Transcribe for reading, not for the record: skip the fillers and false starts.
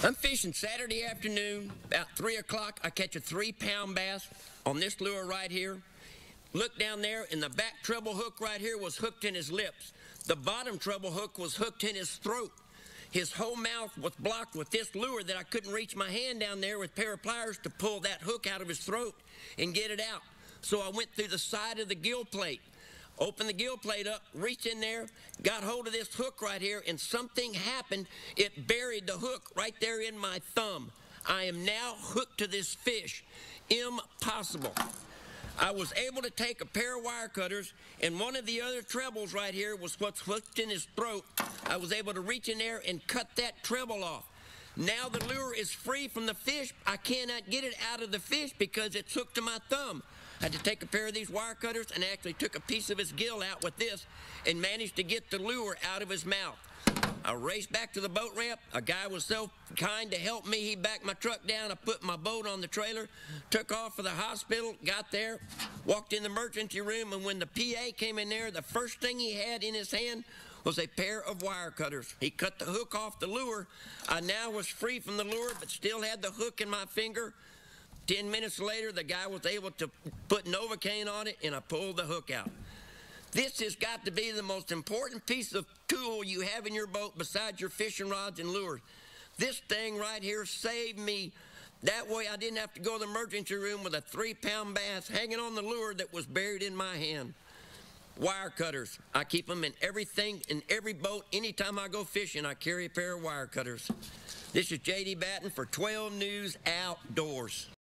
I'm fishing Saturday afternoon, about 3 o'clock. I catch a 3-pound bass on this lure right here. Look down there, and the back treble hook right here was hooked in his lips. The bottom treble hook was hooked in his throat. His whole mouth was blocked with this lure that I couldn't reach my hand down there with a pair of pliers to pull that hook out of his throat and get it out. So I went through the side of the gill plate, opened the gill plate up, reached in there, got hold of this hook right here, and something happened. It buried the hook right there in my thumb. I am now hooked to this fish. Impossible. I was able to take a pair of wire cutters, and one of the other trebles right here was what's hooked in his throat. I was able to reach in there and cut that treble off. Now the lure is free from the fish. I cannot get it out of the fish because it's hooked to my thumb. I had to take a pair of these wire cutters and actually took a piece of his gill out with this and managed to get the lure out of his mouth. I raced back to the boat ramp. A guy was so kind to help me. He backed my truck down. I put my boat on the trailer, took off for the hospital, got there, walked in the emergency room, and when the PA came in there, the first thing he had in his hand was a pair of wire cutters. He cut the hook off the lure. I now was free from the lure, but still had the hook in my finger. 10 minutes later, the guy was able to put Novocaine on it, and I pulled the hook out. This has got to be the most important piece of tool you have in your boat besides your fishing rods and lures. This thing right here saved me. That way I didn't have to go to the emergency room with a 3-pound bass hanging on the lure that was buried in my hand. Wire cutters. I keep them in everything, in every boat. Anytime I go fishing, I carry a pair of wire cutters. This is J.D. Batten for 12 News Outdoors.